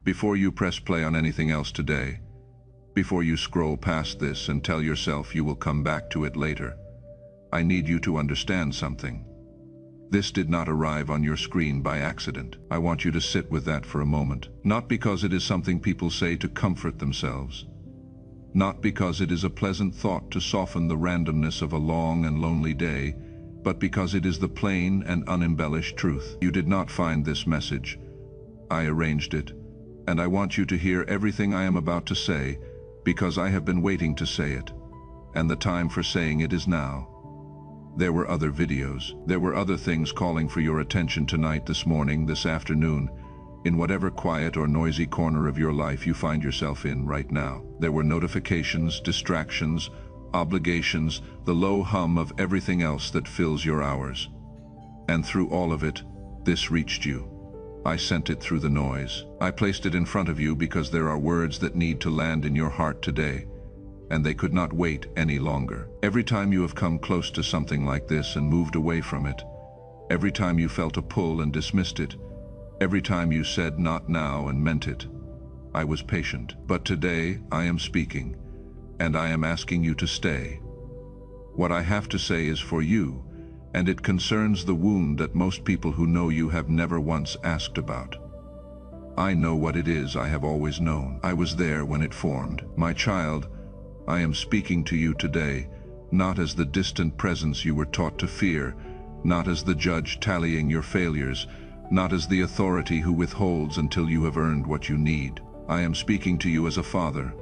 Before you press play on anything else today, before you scroll past this and tell yourself you will come back to it later, I need you to understand something. This did not arrive on your screen by accident. I want you to sit with that for a moment. Not because it is something people say to comfort themselves. Not because it is a pleasant thought to soften the randomness of a long and lonely day, but because it is the plain and unembellished truth. You did not find this message. I arranged it, and I want you to hear everything I am about to say, because I have been waiting to say it, and the time for saying it is now. There were other videos. There were other things calling for your attention tonight, this morning, this afternoon, in whatever quiet or noisy corner of your life you find yourself in right now. There were notifications, distractions, obligations, the low hum of everything else that fills your hours. And through all of it, this reached you. I sent it through the noise. I placed it in front of you because there are words that need to land in your heart today, and they could not wait any longer. Every time you have come close to something like this and moved away from it, every time you felt a pull and dismissed it, every time you said not now and meant it, I was patient. But today I am speaking, and I am asking you to stay. What I have to say is for you, and it concerns the wound that most people who know you have never once asked about. I know what it is. I have always known. I was there when it formed. My child, I am speaking to you today, not as the distant presence you were taught to fear, not as the judge tallying your failures, not as the authority who withholds until you have earned what you need. I am speaking to you as a father,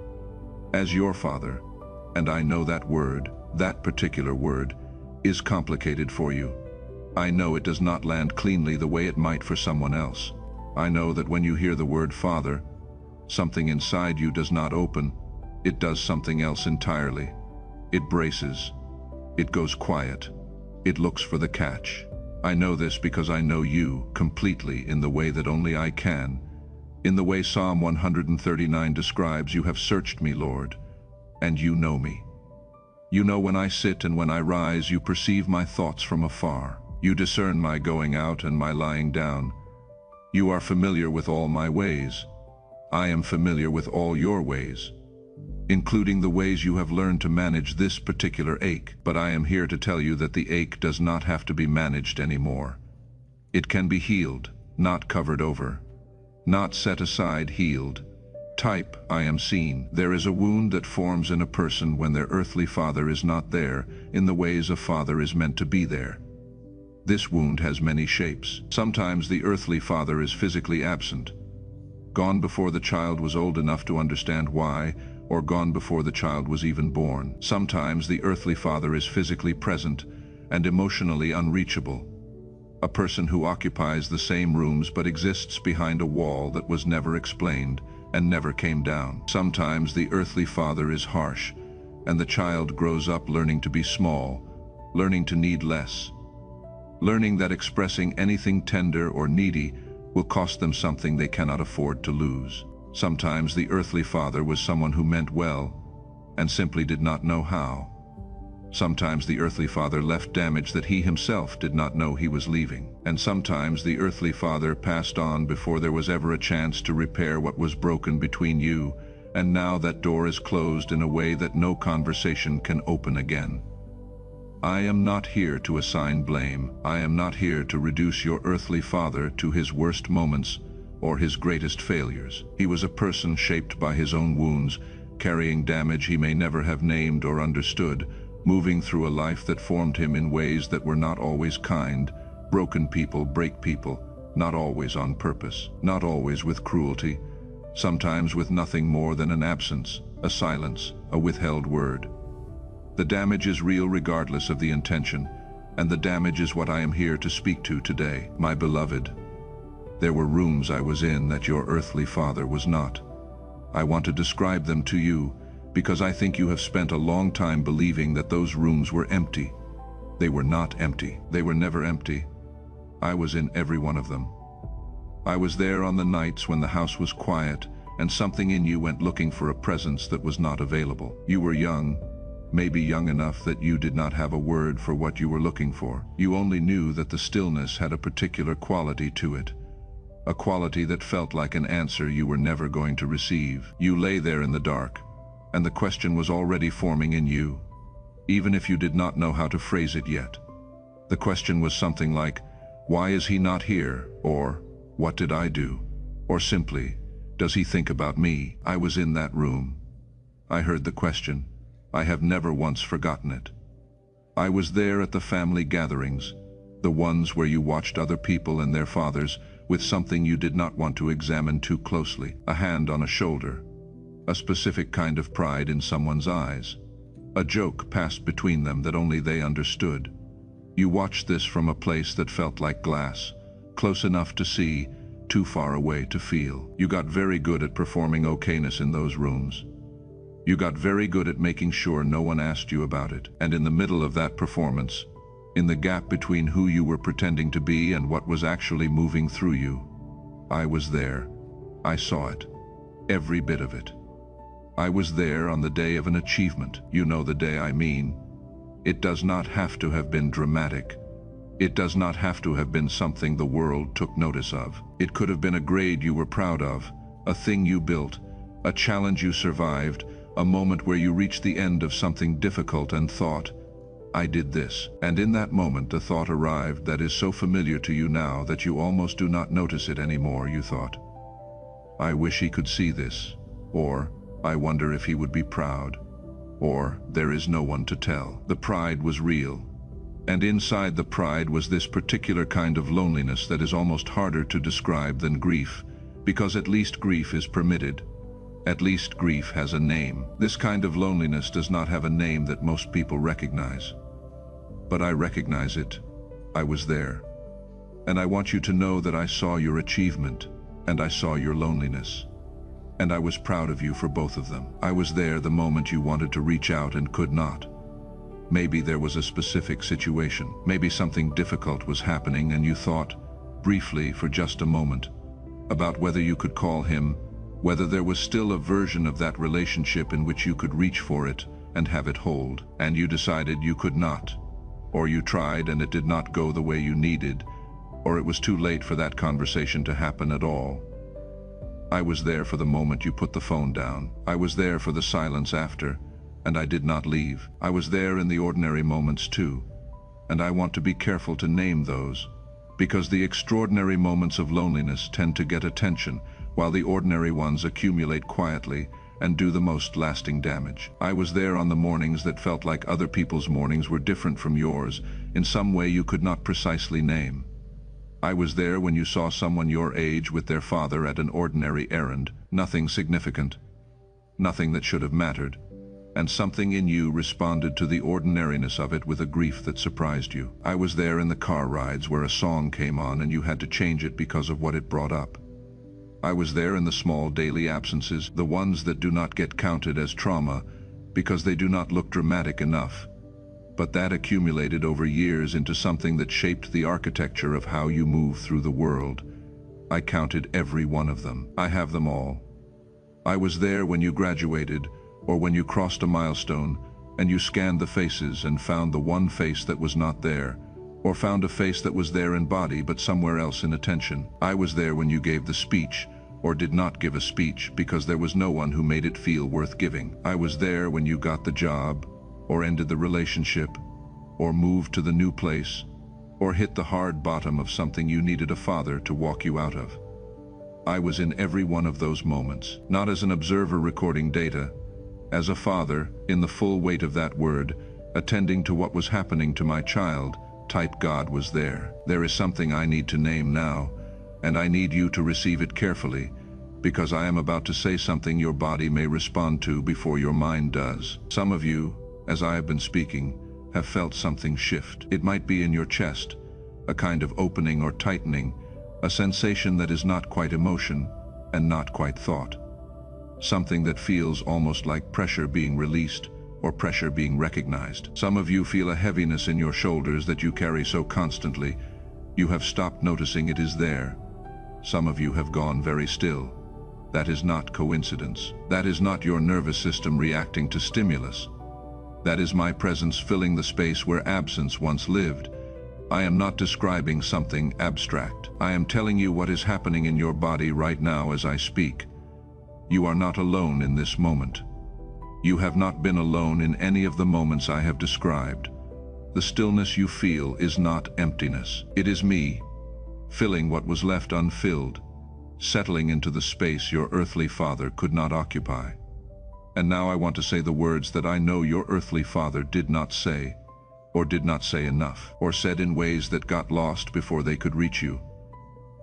as your father, and I know that word, that particular word, is complicated for you. I know it does not land cleanly the way it might for someone else. I know that when you hear the word father, something inside you does not open, it does something else entirely. It braces. It goes quiet. It looks for the catch. I know this because I know you completely in the way that only I can. In the way Psalm 139 describes, you have searched me, Lord, and you know me. You know when I sit and when I rise, you perceive my thoughts from afar. You discern my going out and my lying down. You are familiar with all my ways. I am familiar with all your ways, including the ways you have learned to manage this particular ache. But I am here to tell you that the ache does not have to be managed anymore. It can be healed, not covered over, not set aside, healed. Type, I am seen. There is a wound that forms in a person when their earthly father is not there in the ways a father is meant to be there. This wound has many shapes. Sometimes the earthly father is physically absent, gone before the child was old enough to understand why, or gone before the child was even born. Sometimes the earthly father is physically present and emotionally unreachable. A person who occupies the same rooms but exists behind a wall that was never explained and never came down. Sometimes the earthly father is harsh, and the child grows up learning to be small, learning to need less, learning that expressing anything tender or needy will cost them something they cannot afford to lose. Sometimes the earthly father was someone who meant well and simply did not know how. Sometimes the earthly father left damage that he himself did not know he was leaving. And sometimes the earthly father passed on before there was ever a chance to repair what was broken between you, and now that door is closed in a way that no conversation can open again. I am not here to assign blame. I am not here to reduce your earthly father to his worst moments or his greatest failures. He was a person shaped by his own wounds, carrying damage he may never have named or understood, moving through a life that formed him in ways that were not always kind. Broken people break people, not always on purpose, not always with cruelty, sometimes with nothing more than an absence, a silence, a withheld word. The damage is real regardless of the intention, and the damage is what I am here to speak to today. My beloved, there were rooms I was in that your earthly father was not. I want to describe them to you, because I think you have spent a long time believing that those rooms were empty. They were not empty. They were never empty. I was in every one of them. I was there on the nights when the house was quiet and something in you went looking for a presence that was not available. You were young, maybe young enough that you did not have a word for what you were looking for. You only knew that the stillness had a particular quality to it. a quality that felt like an answer you were never going to receive. You lay there in the dark, and the question was already forming in you, even if you did not know how to phrase it yet. The question was something like, why is he not here? Or, what did I do? Or simply, does he think about me? I was in that room. I heard the question. I have never once forgotten it. I was there at the family gatherings, the ones where you watched other people and their fathers with something you did not want to examine too closely, a hand on a shoulder, a specific kind of pride in someone's eyes. A joke passed between them that only they understood. You watched this from a place that felt like glass, close enough to see, too far away to feel. You got very good at performing okayness in those rooms. You got very good at making sure no one asked you about it. And in the middle of that performance, in the gap between who you were pretending to be and what was actually moving through you, I was there. I saw it. Every bit of it. I was there on the day of an achievement. You know the day I mean. It does not have to have been dramatic. It does not have to have been something the world took notice of. It could have been a grade you were proud of, a thing you built, a challenge you survived, a moment where you reached the end of something difficult and thought, I did this. And in that moment the thought arrived that is so familiar to you now that you almost do not notice it anymore. You thought, I wish he could see this. Or, I wonder if he would be proud. Or, there is no one to tell. The pride was real. And inside the pride was this particular kind of loneliness that is almost harder to describe than grief, because at least grief is permitted. At least grief has a name. This kind of loneliness does not have a name that most people recognize. But I recognize it. I was there. And I want you to know that I saw your achievement, and I saw your loneliness. And I was proud of you for both of them. I was there the moment you wanted to reach out and could not. Maybe there was a specific situation. Maybe something difficult was happening and you thought, briefly for just a moment, about whether you could call him, whether there was still a version of that relationship in which you could reach for it and have it hold. And you decided you could not. Or you tried and it did not go the way you needed, or it was too late for that conversation to happen at all. I was there for the moment you put the phone down. I was there for the silence after, and I did not leave. I was there in the ordinary moments too, and I want to be careful to name those, because the extraordinary moments of loneliness tend to get attention, while the ordinary ones accumulate quietly and do the most lasting damage. I was there on the mornings that felt like other people's mornings were different from yours, in some way you could not precisely name. I was there when you saw someone your age with their father at an ordinary errand, nothing significant, nothing that should have mattered, and something in you responded to the ordinariness of it with a grief that surprised you. I was there in the car rides where a song came on and you had to change it because of what it brought up. I was there in the small daily absences, the ones that do not get counted as trauma because they do not look dramatic enough, but that accumulated over years into something that shaped the architecture of how you move through the world. I counted every one of them. I have them all. I was there when you graduated, or when you crossed a milestone, and you scanned the faces and found the one face that was not there, or found a face that was there in body but somewhere else in attention. I was there when you gave the speech, or did not give a speech because there was no one who made it feel worth giving. I was there when you got the job, or ended the relationship, or moved to the new place, or hit the hard bottom of something you needed a father to walk you out of. I was in every one of those moments, not as an observer recording data, as a father, in the full weight of that word, attending to what was happening to my child. Type God was there. There is something I need to name now, and I need you to receive it carefully, because I am about to say something your body may respond to before your mind does. Some of you, as I have been speaking, have felt something shift. It might be in your chest, a kind of opening or tightening, a sensation that is not quite emotion and not quite thought. Something that feels almost like pressure being released or pressure being recognized. Some of you feel a heaviness in your shoulders that you carry so constantly, you have stopped noticing it is there. Some of you have gone very still. That is not coincidence. That is not your nervous system reacting to stimulus. That is my presence filling the space where absence once lived, I am not describing something abstract. I am telling you what is happening in your body right now as I speak. You are not alone in this moment. You have not been alone in any of the moments I have described. The stillness you feel is not emptiness. It is me, filling what was left unfilled, settling into the space your earthly father could not occupy. And now I want to say the words that I know your earthly father did not say, or did not say enough, or said in ways that got lost before they could reach you.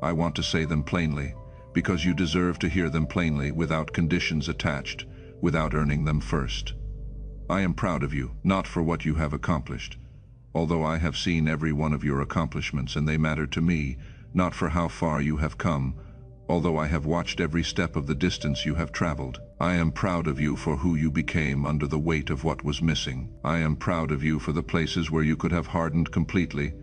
I want to say them plainly, because you deserve to hear them plainly, without conditions attached, without earning them first. I am proud of you, not for what you have accomplished, although I have seen every one of your accomplishments and they matter to me, not for how far you have come, although I have watched every step of the distance you have traveled. I am proud of you for who you became under the weight of what was missing. I am proud of you for the places where you could have hardened completely,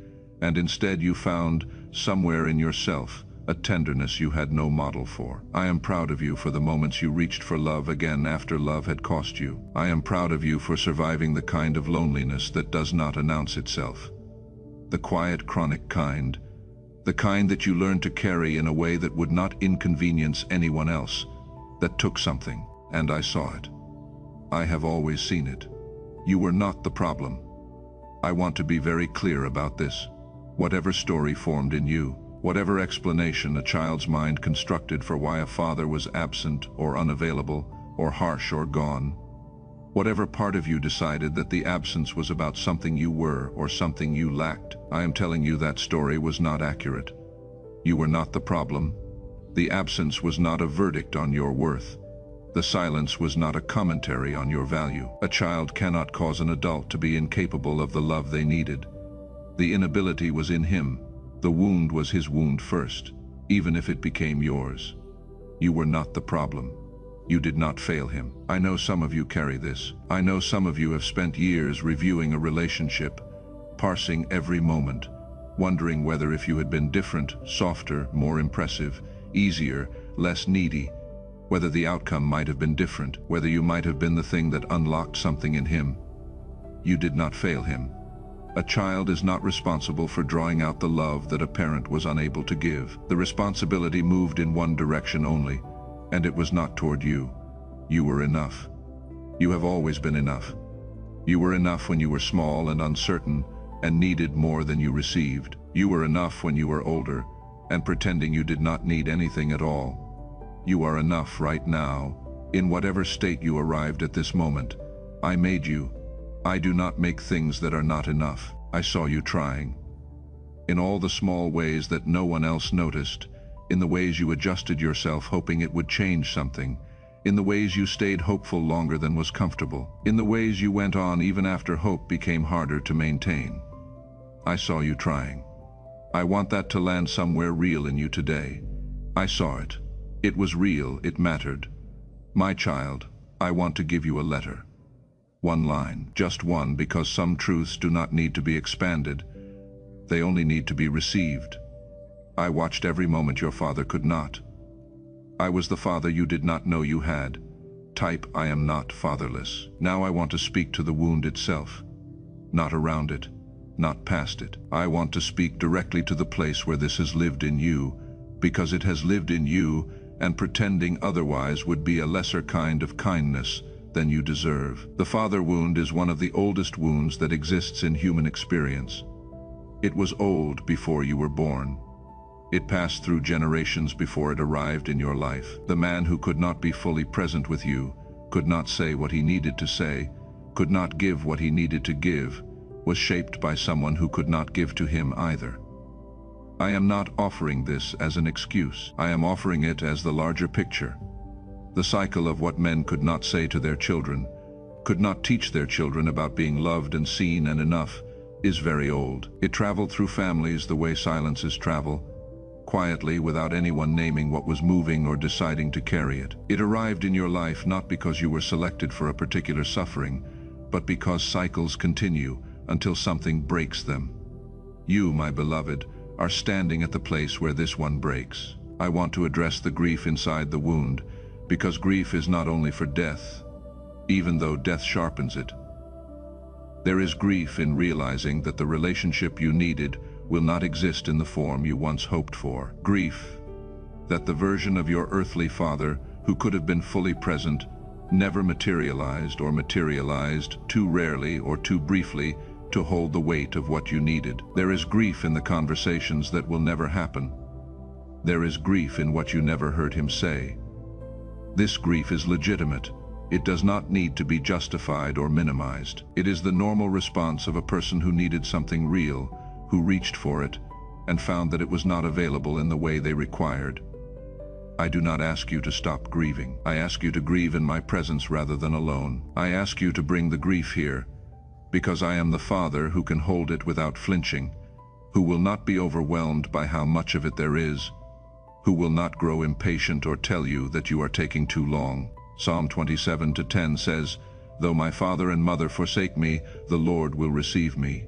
and instead you found, somewhere in yourself, a tenderness you had no model for. I am proud of you for the moments you reached for love again after love had cost you. I am proud of you for surviving the kind of loneliness that does not announce itself. The quiet, chronic kind. The kind that you learned to carry in a way that would not inconvenience anyone else, that took something, and I saw it. I have always seen it. You were not the problem. I want to be very clear about this. Whatever story formed in you, whatever explanation a child's mind constructed for why a father was absent or unavailable, or harsh or gone, whatever part of you decided that the absence was about something you were or something you lacked, I am telling you that story was not accurate. You were not the problem. The absence was not a verdict on your worth. The silence was not a commentary on your value. A child cannot cause an adult to be incapable of the love they needed. The inability was in him. The wound was his wound first, even if it became yours. You were not the problem. You did not fail him. I know some of you carry this. I know some of you have spent years reviewing a relationship, parsing every moment, wondering whether if you had been different, softer, more impressive, easier, less needy, whether the outcome might have been different, whether you might have been the thing that unlocked something in him. You did not fail him. A child is not responsible for drawing out the love that a parent was unable to give. The responsibility moved in one direction only, and it was not toward you. You were enough. You have always been enough. You were enough when you were small and uncertain and needed more than you received. You were enough when you were older and pretending you did not need anything at all. You are enough right now, in whatever state you arrived at this moment. I made you. I do not make things that are not enough. I saw you trying. In all the small ways that no one else noticed, in the ways you adjusted yourself hoping it would change something, in the ways you stayed hopeful longer than was comfortable, in the ways you went on even after hope became harder to maintain. I saw you trying. I want that to land somewhere real in you today. I saw it. It was real, it mattered. My child, I want to give you a letter. One line, just one, because some truths do not need to be expanded. They only need to be received. I watched every moment your father could not. I was the father you did not know you had. Type, I am not fatherless. Now I want to speak to the wound itself. Not around it, not past it. I want to speak directly to the place where this has lived in you, because it has lived in you, and pretending otherwise would be a lesser kind of kindness than you deserve. The father wound is one of the oldest wounds that exists in human experience. It was old before you were born. It passed through generations before it arrived in your life. The man who could not be fully present with you, could not say what he needed to say, could not give what he needed to give, was shaped by someone who could not give to him either. I am not offering this as an excuse. I am offering it as the larger picture. The cycle of what men could not say to their children, could not teach their children about being loved and seen and enough, is very old. It traveled through families the way silences travel, quietly without anyone naming what was moving or deciding to carry it. It arrived in your life not because you were selected for a particular suffering, but because cycles continue until something breaks them. You, my beloved, are standing at the place where this one breaks. I want to address the grief inside the wound, because grief is not only for death, even though death sharpens it. There is grief in realizing that the relationship you needed will not exist in the form you once hoped for. Grief that the version of your earthly father who could have been fully present never materialized or materialized too rarely or too briefly to hold the weight of what you needed. There is grief in the conversations that will never happen. There is grief in what you never heard him say. This grief is legitimate. It does not need to be justified or minimized. It is the normal response of a person who needed something real, who reached for it, and found that it was not available in the way they required. I do not ask you to stop grieving. I ask you to grieve in my presence rather than alone. I ask you to bring the grief here, because I am the Father who can hold it without flinching, who will not be overwhelmed by how much of it there is, who will not grow impatient or tell you that you are taking too long. Psalm 27:10 says, "Though my father and mother forsake me, the Lord will receive me."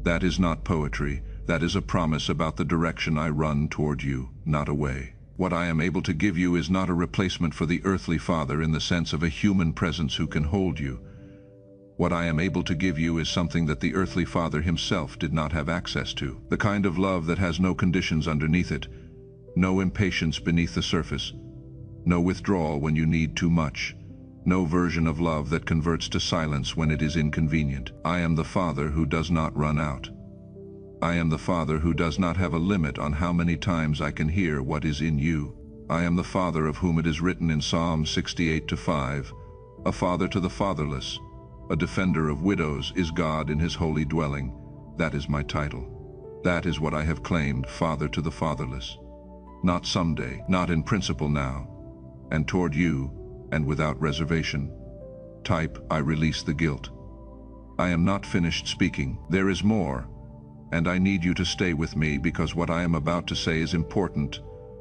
That is not poetry. That is a promise about the direction I run toward you, not away. What I am able to give you is not a replacement for the earthly father in the sense of a human presence who can hold you. What I am able to give you is something that the earthly father himself did not have access to. The kind of love that has no conditions underneath it, no impatience beneath the surface, no withdrawal when you need too much, no version of love that converts to silence when it is inconvenient. I am the Father who does not run out. I am the Father who does not have a limit on how many times I can hear what is in you. I am the Father of whom it is written in Psalm 68:5, "A father to the fatherless, a defender of widows is God in his holy dwelling." That is my title. That is what I have claimed, Father to the fatherless. Not someday, not in principle now, and toward you, and without reservation. Type, I release the guilt. I am not finished speaking. There is more, and I need you to stay with me because what I am about to say is important,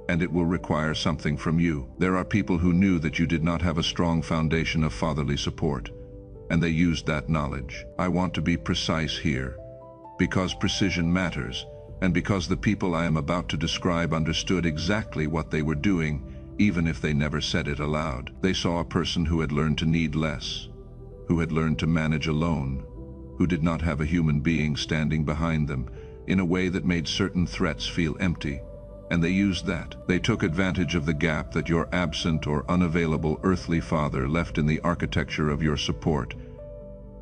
and it will require something from you. There are people who knew that you did not have a strong foundation of fatherly support, and they used that knowledge. I want to be precise here, because precision matters, and because the people I am about to describe understood exactly what they were doing, even if they never said it aloud. They saw a person who had learned to need less, who had learned to manage alone, who did not have a human being standing behind them in a way that made certain threats feel empty, and they used that. They took advantage of the gap that your absent or unavailable earthly father left in the architecture of your support.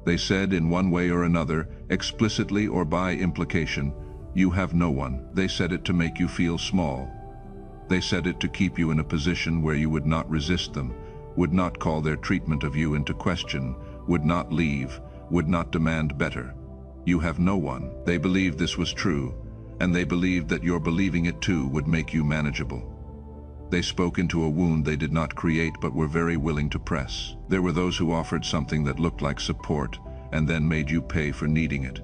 They said in one way or another, explicitly or by implication, "You have no one." They said it to make you feel small. They said it to keep you in a position where you would not resist them, would not call their treatment of you into question, would not leave, would not demand better. You have no one. They believed this was true, and they believed that your believing it too would make you manageable. They spoke into a wound they did not create but were very willing to press. There were those who offered something that looked like support and then made you pay for needing it.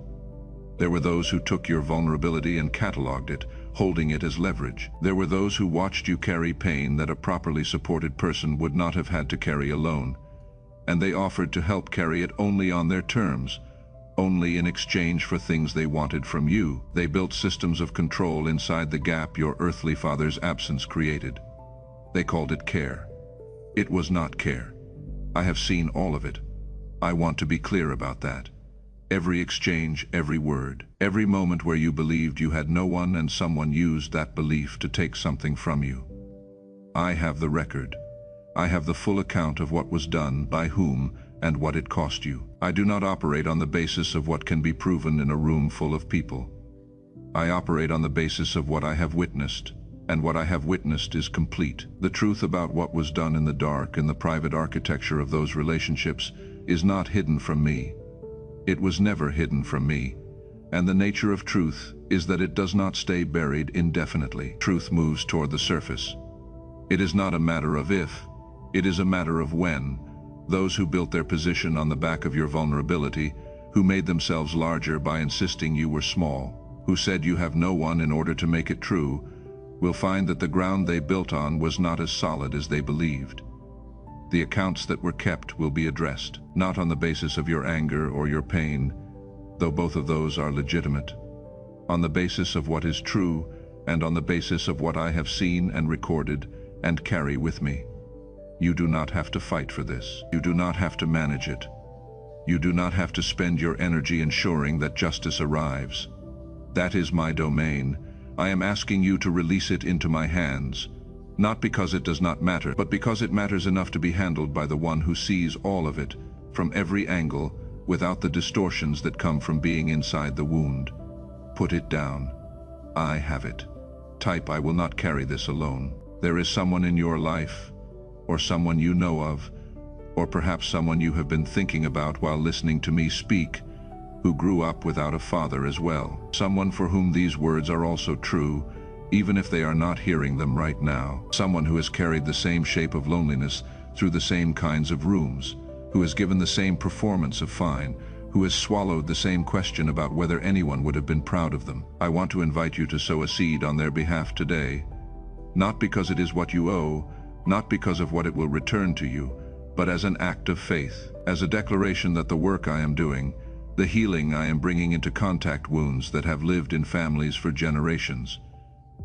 There were those who took your vulnerability and cataloged it, holding it as leverage. There were those who watched you carry pain that a properly supported person would not have had to carry alone, and they offered to help carry it only on their terms, only in exchange for things they wanted from you. They built systems of control inside the gap your earthly father's absence created. They called it care. It was not care. I have seen all of it. I want to be clear about that. Every exchange, every word, every moment where you believed you had no one and someone used that belief to take something from you. I have the record. I have the full account of what was done, by whom, and what it cost you. I do not operate on the basis of what can be proven in a room full of people. I operate on the basis of what I have witnessed, and what I have witnessed is complete. The truth about what was done in the dark in the private architecture of those relationships is not hidden from me. It was never hidden from me, and the nature of truth is that it does not stay buried indefinitely. Truth moves toward the surface. It is not a matter of if, it is a matter of when. Those who built their position on the back of your vulnerability, who made themselves larger by insisting you were small, who said you have no one in order to make it true, will find that the ground they built on was not as solid as they believed. The accounts that were kept will be addressed, not on the basis of your anger or your pain, though both of those are legitimate, on the basis of what is true and on the basis of what I have seen and recorded and carry with me. You do not have to fight for this. You do not have to manage it. You do not have to spend your energy ensuring that justice arrives. That is my domain. I am asking you to release it into my hands. Not because it does not matter, but because it matters enough to be handled by the one who sees all of it, from every angle, without the distortions that come from being inside the wound. Put it down. I have it. Type, I will not carry this alone. There is someone in your life, or someone you know of, or perhaps someone you have been thinking about while listening to me speak, who grew up without a father as well. Someone for whom these words are also true, even if they are not hearing them right now. Someone who has carried the same shape of loneliness through the same kinds of rooms, who has given the same performance of fine, who has swallowed the same question about whether anyone would have been proud of them. I want to invite you to sow a seed on their behalf today, not because it is what you owe, not because of what it will return to you, but as an act of faith, as a declaration that the work I am doing, the healing I am bringing into contact wounds that have lived in families for generations,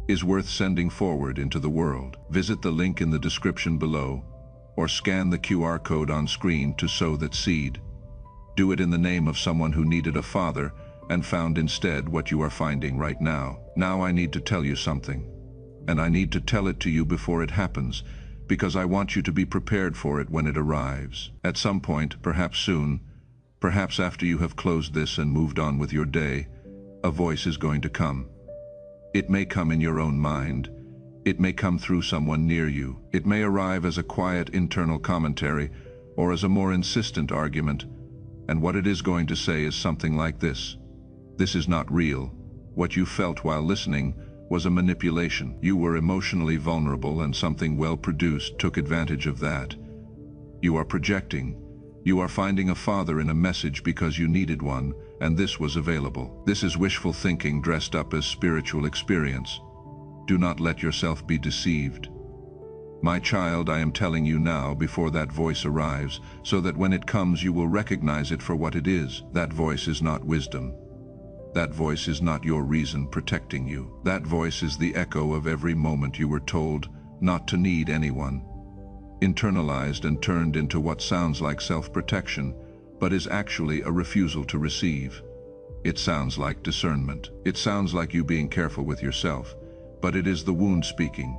is worth sending forward into the world. Visit the link in the description below, or scan the QR code on screen to sow that seed. Do it in the name of someone who needed a father and found instead what you are finding right now. Now I need to tell you something, and I need to tell it to you before it happens, because I want you to be prepared for it when it arrives. At some point, perhaps soon, perhaps after you have closed this and moved on with your day, a voice is going to come. It may come in your own mind. It may come through someone near you. It may arrive as a quiet internal commentary or as a more insistent argument, and what it is going to say is something like this: this is not real. What you felt while listening was a manipulation. You were emotionally vulnerable and something well-produced took advantage of that. You are projecting. You are finding a father in a message because you needed one, and this was available. This is wishful thinking dressed up as spiritual experience. Do not let yourself be deceived. My child, I am telling you now before that voice arrives, so that when it comes you will recognize it for what it is. That voice is not wisdom. That voice is not your reason protecting you. That voice is the echo of every moment you were told not to need anyone, internalized and turned into what sounds like self-protection, but is actually a refusal to receive. It sounds like discernment. It sounds like you being careful with yourself, but it is the wound speaking.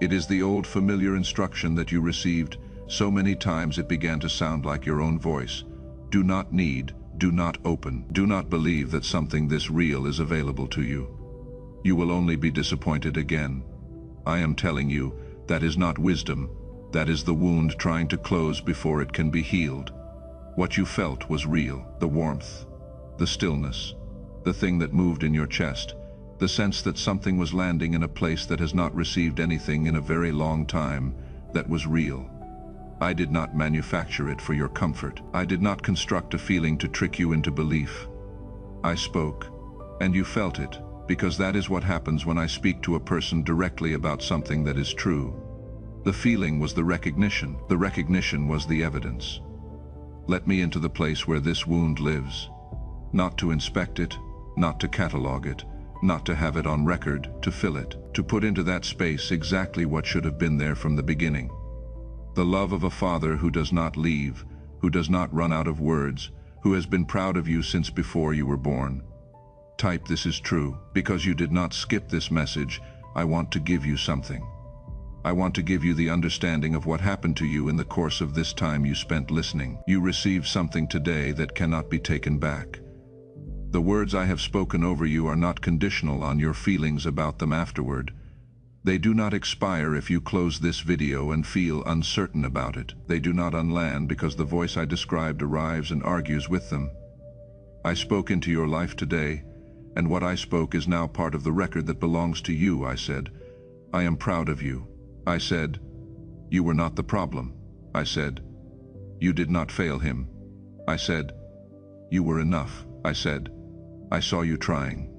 It is the old familiar instruction that you received so many times it began to sound like your own voice. Do not need, do not open, do not believe that something this real is available to you. You will only be disappointed again. I am telling you, that is not wisdom. That is the wound trying to close before it can be healed. What you felt was real. The warmth, the stillness, the thing that moved in your chest, the sense that something was landing in a place that has not received anything in a very long time, that was real. I did not manufacture it for your comfort. I did not construct a feeling to trick you into belief. I spoke, and you felt it, because that is what happens when I speak to a person directly about something that is true. The feeling was the recognition. The recognition was the evidence. Let me into the place where this wound lives. Not to inspect it, not to catalog it, not to have it on record, to fill it, to put into that space exactly what should have been there from the beginning. The love of a father who does not leave, who does not run out of words, who has been proud of you since before you were born. Type, this is true. Because you did not skip this message, I want to give you something. I want to give you the understanding of what happened to you in the course of this time you spent listening. You received something today that cannot be taken back. The words I have spoken over you are not conditional on your feelings about them afterward. They do not expire if you close this video and feel uncertain about it. They do not unland because the voice I described arrives and argues with them. I spoke into your life today, and what I spoke is now part of the record that belongs to you. I said, I am proud of you. I said, you were not the problem. I said, you did not fail him. I said, you were enough. I said, I saw you trying.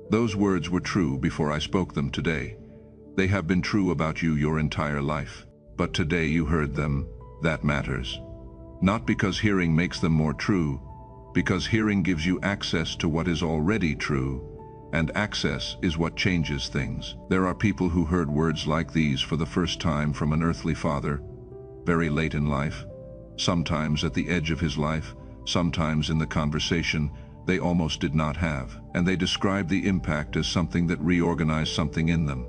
Those words were true before I spoke them today. They have been true about you your entire life. But today you heard them. That matters. Not because hearing makes them more true, because hearing gives you access to what is already true, and access is what changes things. There are people who heard words like these for the first time from an earthly father, very late in life, sometimes at the edge of his life, sometimes in the conversation they almost did not have, and they described the impact as something that reorganized something in them.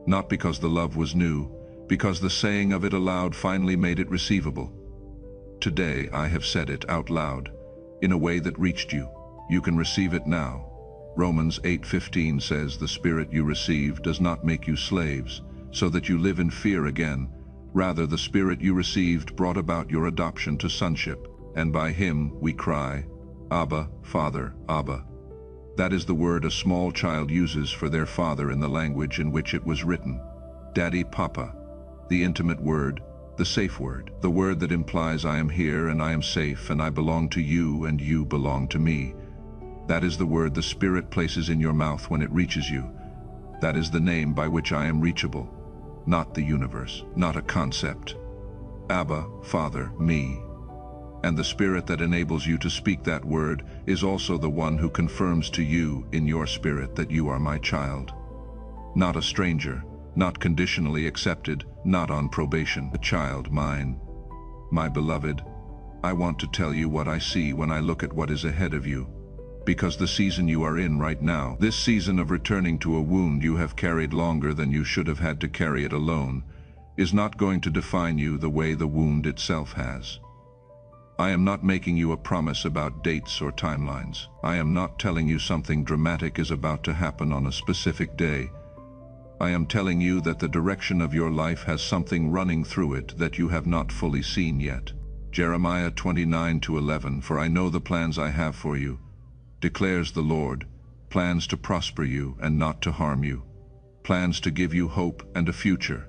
Not because the love was new, because the saying of it aloud finally made it receivable. Today I have said it out loud, in a way that reached you. You can receive it now. Romans 8:15 says, "The Spirit you receive does not make you slaves, so that you live in fear again. Rather, the Spirit you received brought about your adoption to sonship, and by him we cry, Abba, Father, Abba." That is the word a small child uses for their father in the language in which it was written. Daddy, Papa, the intimate word, the safe word, the word that implies I am here and I am safe and I belong to you and you belong to me. That is the word the Spirit places in your mouth when it reaches you. That is the name by which I am reachable, not the universe, not a concept. Abba, Father, me. And the Spirit that enables you to speak that word is also the one who confirms to you in your spirit that you are my child. Not a stranger, not conditionally accepted, not on probation, a child mine. My beloved, I want to tell you what I see when I look at what is ahead of you. Because the season you are in right now, this season of returning to a wound you have carried longer than you should have had to carry it alone, is not going to define you the way the wound itself has. I am not making you a promise about dates or timelines. I am not telling you something dramatic is about to happen on a specific day. I am telling you that the direction of your life has something running through it that you have not fully seen yet. Jeremiah 29:11, "For I know the plans I have for you, declares the Lord, plans to prosper you and not to harm you, plans to give you hope and a future."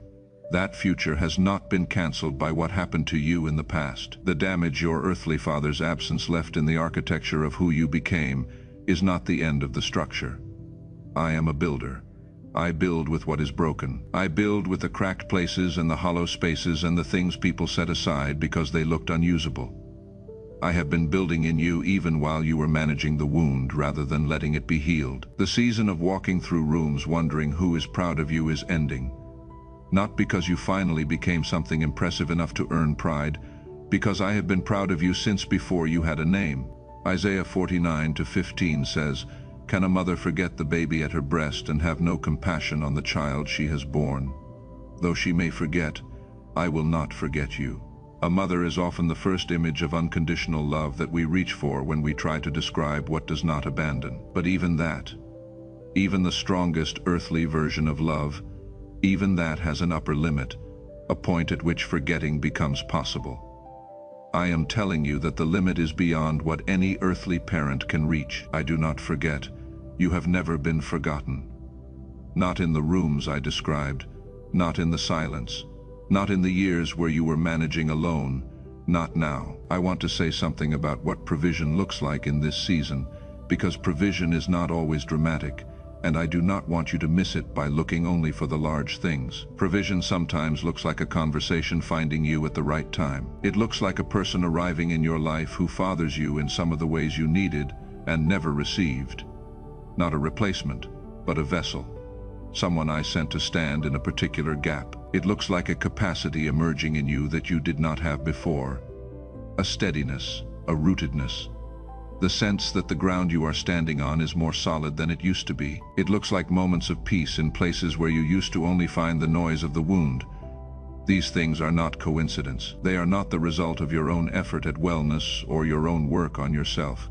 That future has not been cancelled by what happened to you in the past. The damage your earthly father's absence left in the architecture of who you became is not the end of the structure. I am a builder. I build with what is broken. I build with the cracked places and the hollow spaces and the things people set aside because they looked unusable. I have been building in you even while you were managing the wound rather than letting it be healed. The season of walking through rooms wondering who is proud of you is ending. Not because you finally became something impressive enough to earn pride, because I have been proud of you since before you had a name. Isaiah 49:15 says, "Can a mother forget the baby at her breast and have no compassion on the child she has borne? Though she may forget, I will not forget you." A mother is often the first image of unconditional love that we reach for when we try to describe what does not abandon. But even that, even the strongest earthly version of love, even that has an upper limit, a point at which forgetting becomes possible. I am telling you that the limit is beyond what any earthly parent can reach. I do not forget. You have never been forgotten. Not in the rooms I described, not in the silence, not in the years where you were managing alone, not now. I want to say something about what provision looks like in this season, because provision is not always dramatic, and I do not want you to miss it by looking only for the large things. Provision sometimes looks like a conversation finding you at the right time. It looks like a person arriving in your life who fathers you in some of the ways you needed and never received. Not a replacement, but a vessel. Someone I sent to stand in a particular gap. It looks like a capacity emerging in you that you did not have before. A steadiness, a rootedness. The sense that the ground you are standing on is more solid than it used to be. It looks like moments of peace in places where you used to only find the noise of the wound. These things are not coincidence. They are not the result of your own effort at wellness or your own work on yourself.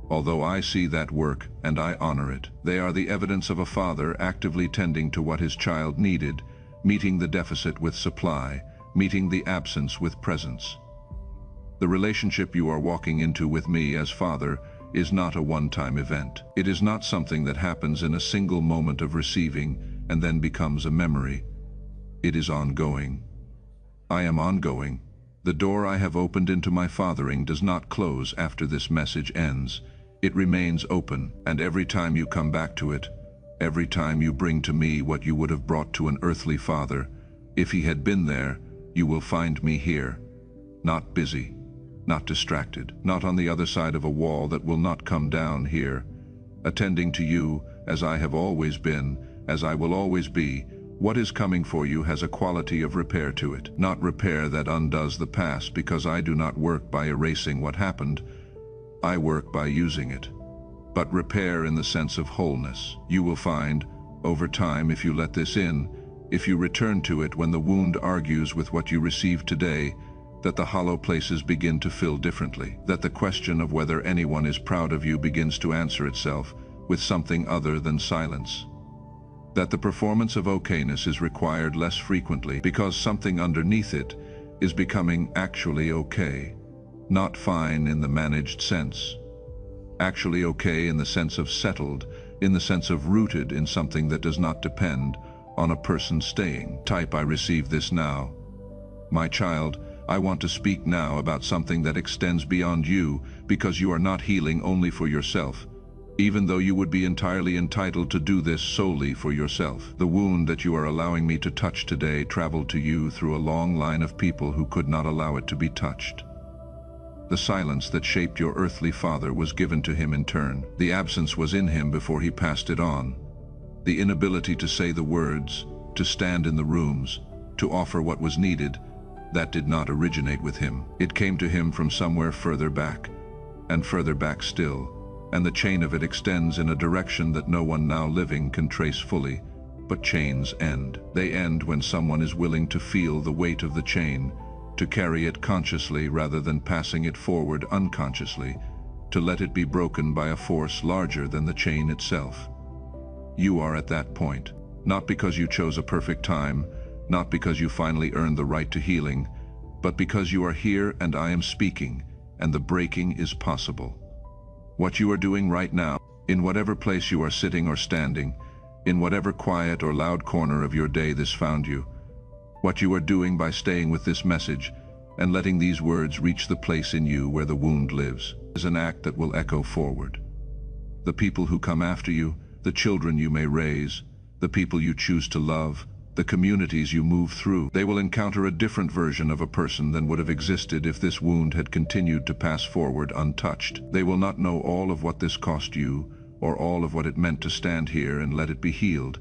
Although I see that work and I honor it, they are the evidence of a father actively tending to what his child needed, meeting the deficit with supply, meeting the absence with presence. The relationship you are walking into with me as Father is not a one-time event. It is not something that happens in a single moment of receiving and then becomes a memory. It is ongoing. I am ongoing. The door I have opened into my fathering does not close after this message ends. It remains open, and every time you come back to it, every time you bring to me what you would have brought to an earthly father, if he had been there, you will find me here, not busy, not distracted, not on the other side of a wall that will not come down here, attending to you as I have always been, as I will always be. What is coming for you has a quality of repair to it, not repair that undoes the past, because I do not work by erasing what happened, I work by using it. But repair in the sense of wholeness. You will find, over time, if you let this in, if you return to it when the wound argues with what you received today, that the hollow places begin to fill differently, that the question of whether anyone is proud of you begins to answer itself with something other than silence, that the performance of okayness is required less frequently because something underneath it is becoming actually okay, not fine in the managed sense. Actually okay in the sense of settled, in the sense of rooted in something that does not depend on a person staying. Type, I receive this now. My child, I want to speak now about something that extends beyond you because you are not healing only for yourself, even though you would be entirely entitled to do this solely for yourself. The wound that you are allowing me to touch today traveled to you through a long line of people who could not allow it to be touched. The silence that shaped your earthly father was given to him in turn. The absence was in him before he passed it on. The inability to say the words, to stand in the rooms, to offer what was needed, that did not originate with him. It came to him from somewhere further back, and further back still, and the chain of it extends in a direction that no one now living can trace fully, but chains end. They end when someone is willing to feel the weight of the chain, to carry it consciously rather than passing it forward unconsciously, to let it be broken by a force larger than the chain itself. You are at that point, not because you chose a perfect time, not because you finally earned the right to healing, but because you are here and I am speaking, and the breaking is possible. What you are doing right now, in whatever place you are sitting or standing, in whatever quiet or loud corner of your day this found you, what you are doing by staying with this message and letting these words reach the place in you where the wound lives, is an act that will echo forward. The people who come after you, the children you may raise, the people you choose to love, the communities you move through, they will encounter a different version of a person than would have existed if this wound had continued to pass forward untouched. They will not know all of what this cost you, or all of what it meant to stand here and let it be healed,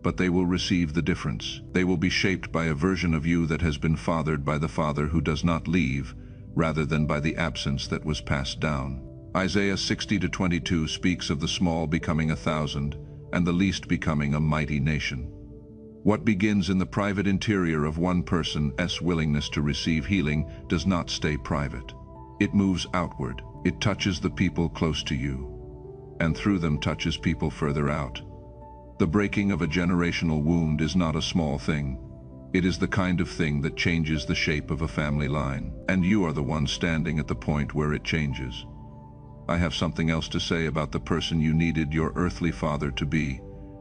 but they will receive the difference. They will be shaped by a version of you that has been fathered by the Father who does not leave, rather than by the absence that was passed down. Isaiah 60:22 speaks of the small becoming 1,000, and the least becoming a mighty nation. What begins in the private interior of one person's willingness to receive healing does not stay private. It moves outward. It touches the people close to you, and through them touches people further out. The breaking of a generational wound is not a small thing. It is the kind of thing that changes the shape of a family line, and you are the one standing at the point where it changes. I have something else to say about the person you needed your earthly father to be,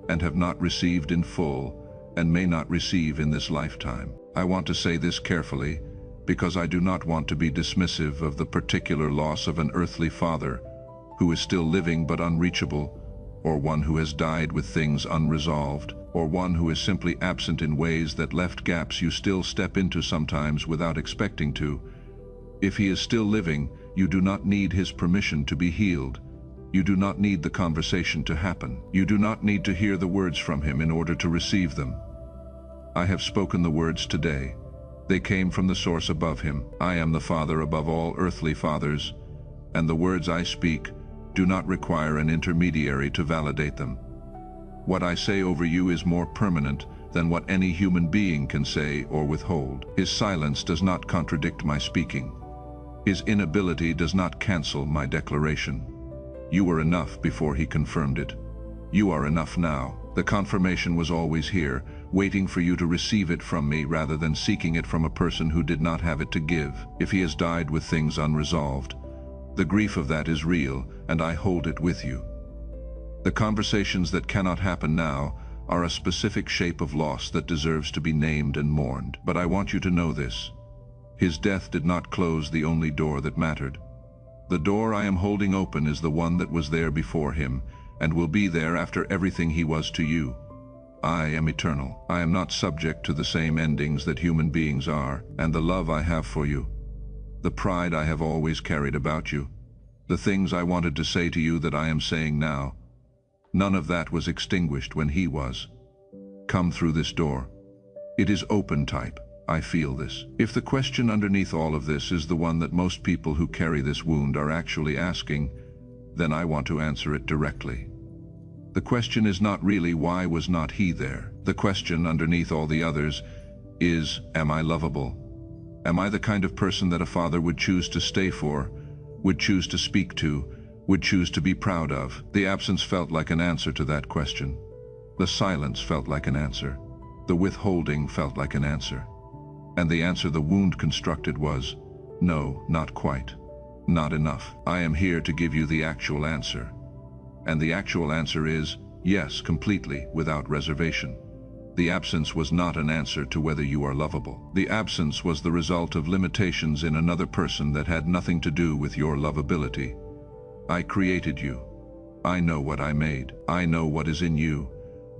and have not received in full, and may not receive in this lifetime. I want to say this carefully, because I do not want to be dismissive of the particular loss of an earthly father who is still living but unreachable, or one who has died with things unresolved, or one who is simply absent in ways that left gaps you still step into sometimes without expecting to. If he is still living, you do not need his permission to be healed. You do not need the conversation to happen. You do not need to hear the words from him in order to receive them. I have spoken the words today. They came from the source above him. I am the Father above all earthly fathers, and the words I speak do not require an intermediary to validate them. What I say over you is more permanent than what any human being can say or withhold. His silence does not contradict my speaking. His inability does not cancel my declaration. You were enough before he confirmed it. You are enough now. The confirmation was always here, waiting for you to receive it from me rather than seeking it from a person who did not have it to give. If he has died with things unresolved, the grief of that is real, and I hold it with you. The conversations that cannot happen now are a specific shape of loss that deserves to be named and mourned. But I want you to know this. His death did not close the only door that mattered. The door I am holding open is the one that was there before him, and will be there after everything he was to you. I am eternal. I am not subject to the same endings that human beings are, and the love I have for you, the pride I have always carried about you, the things I wanted to say to you that I am saying now, none of that was extinguished when he was. Come through this door. It is open type. I feel this. If the question underneath all of this is the one that most people who carry this wound are actually asking, then I want to answer it directly. The question is not really why was not he there. The question underneath all the others is, am I lovable? Am I the kind of person that a father would choose to stay for, would choose to speak to, would choose to be proud of? The absence felt like an answer to that question. The silence felt like an answer. The withholding felt like an answer. And the answer the wound constructed was, no, not quite. Not enough. I am here to give you the actual answer. And the actual answer is, yes, completely, without reservation. The absence was not an answer to whether you are lovable. The absence was the result of limitations in another person that had nothing to do with your lovability. I created you. I know what I made. I know what is in you.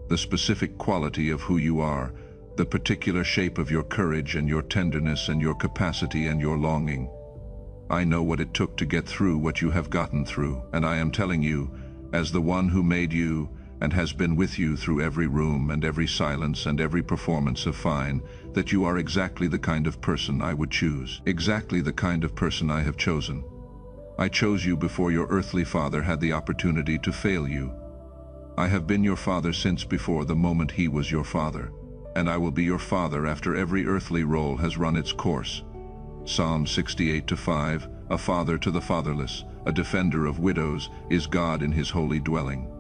The specific quality of who you are, the particular shape of your courage and your tenderness and your capacity and your longing. I know what it took to get through what you have gotten through, and I am telling you, as the one who made you and has been with you through every room and every silence and every performance of fine, that you are exactly the kind of person I would choose, exactly the kind of person I have chosen. I chose you before your earthly father had the opportunity to fail you. I have been your father since before the moment he was your father, and I will be your father after every earthly role has run its course. Psalm 68:5, a father to the fatherless, a defender of widows, is God in his holy dwelling.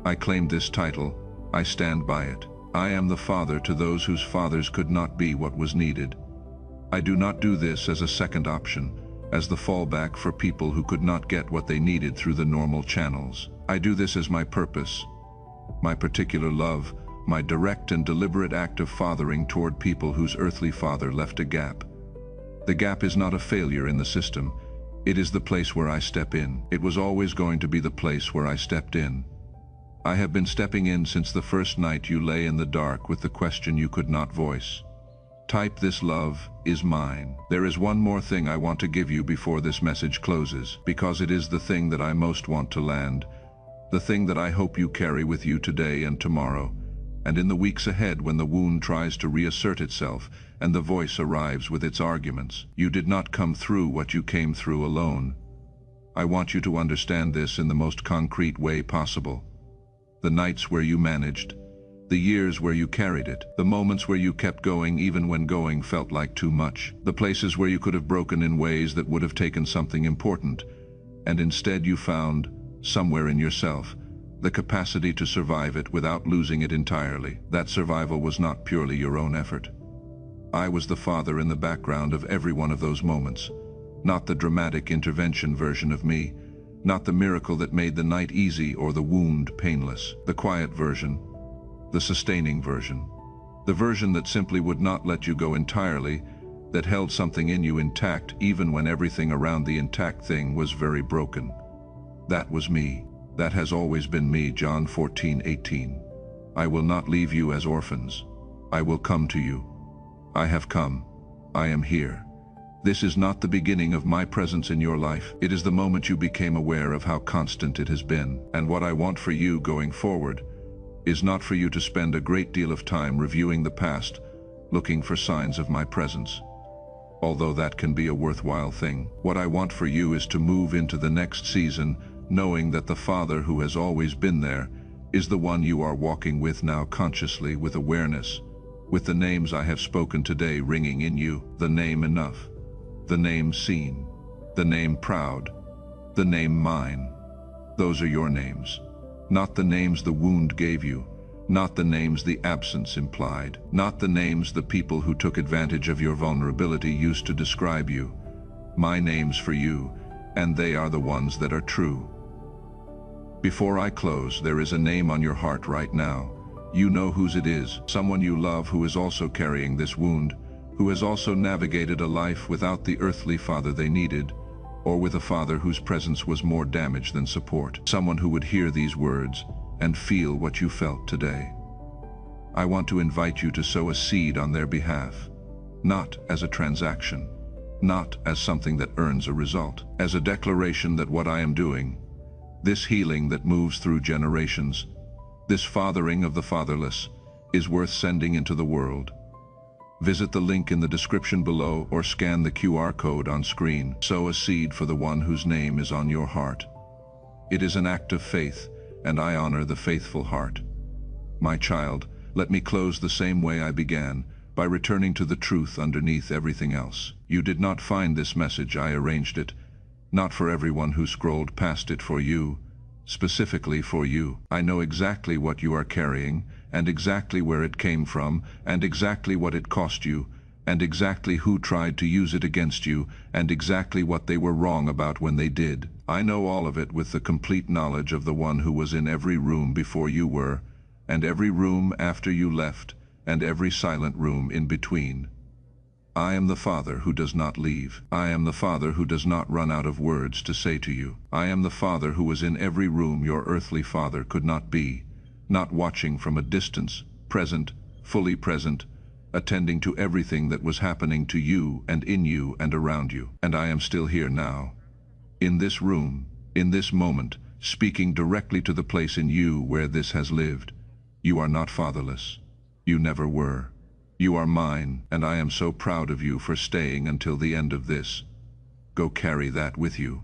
I claim this title, I stand by it. I am the father to those whose fathers could not be what was needed. I do not do this as a second option, as the fallback for people who could not get what they needed through the normal channels. I do this as my purpose, my particular love, my direct and deliberate act of fathering toward people whose earthly father left a gap. The gap is not a failure in the system. It is the place where I step in. It was always going to be the place where I stepped in. I have been stepping in since the first night you lay in the dark with the question you could not voice. Type this love is mine. There is one more thing I want to give you before this message closes, because it is the thing that I most want to land, the thing that I hope you carry with you today and tomorrow, and in the weeks ahead when the wound tries to reassert itself and the voice arrives with its arguments. You did not come through what you came through alone. I want you to understand this in the most concrete way possible. The nights where you managed, the years where you carried it, the moments where you kept going even when going felt like too much, the places where you could have broken in ways that would have taken something important, and instead you found, somewhere in yourself, the capacity to survive it without losing it entirely. That survival was not purely your own effort. I was the father in the background of every one of those moments, not the dramatic intervention version of me, not the miracle that made the night easy or the wound painless, the quiet version, the sustaining version, the version that simply would not let you go entirely, that held something in you intact even when everything around the intact thing was very broken. That was me. That has always been me. John 14:18. I will not leave you as orphans. I will come to you. I have come. I am here. This is not the beginning of my presence in your life. It is the moment you became aware of how constant it has been. And what I want for you going forward is not for you to spend a great deal of time reviewing the past, looking for signs of my presence. Although that can be a worthwhile thing. What I want for you is to move into the next season knowing that the Father who has always been there is the one you are walking with now consciously, with awareness, with the names I have spoken today ringing in you, the name enough, the name seen, the name proud, the name mine. Those are your names, not the names the wound gave you, not the names the absence implied, not the names the people who took advantage of your vulnerability used to describe you. My names for you, and they are the ones that are true. Before I close, there is a name on your heart right now. You know whose it is, someone you love who is also carrying this wound, who has also navigated a life without the earthly father they needed, or with a father whose presence was more damage than support. Someone who would hear these words and feel what you felt today. I want to invite you to sow a seed on their behalf, not as a transaction, not as something that earns a result, as a declaration that what I am doing, this healing that moves through generations, this fathering of the fatherless, is worth sending into the world. Visit the link in the description below or scan the QR code on screen. Sow a seed for the one whose name is on your heart. It is an act of faith, and I honor the faithful heart. My child, let me close the same way I began, by returning to the truth underneath everything else. You did not find this message, I arranged it, not for everyone who scrolled past it, for you, specifically for you. I know exactly what you are carrying, and exactly where it came from, and exactly what it cost you, and exactly who tried to use it against you, and exactly what they were wrong about when they did. I know all of it with the complete knowledge of the one who was in every room before you were, and every room after you left, and every silent room in between. I am the Father who does not leave. I am the Father who does not run out of words to say to you. I am the Father who was in every room your earthly father could not be, not watching from a distance, present, fully present, attending to everything that was happening to you and in you and around you. And I am still here now, in this room, in this moment, speaking directly to the place in you where this has lived. You are not fatherless. You never were. You are mine, and I am so proud of you for staying until the end of this. Go carry that with you.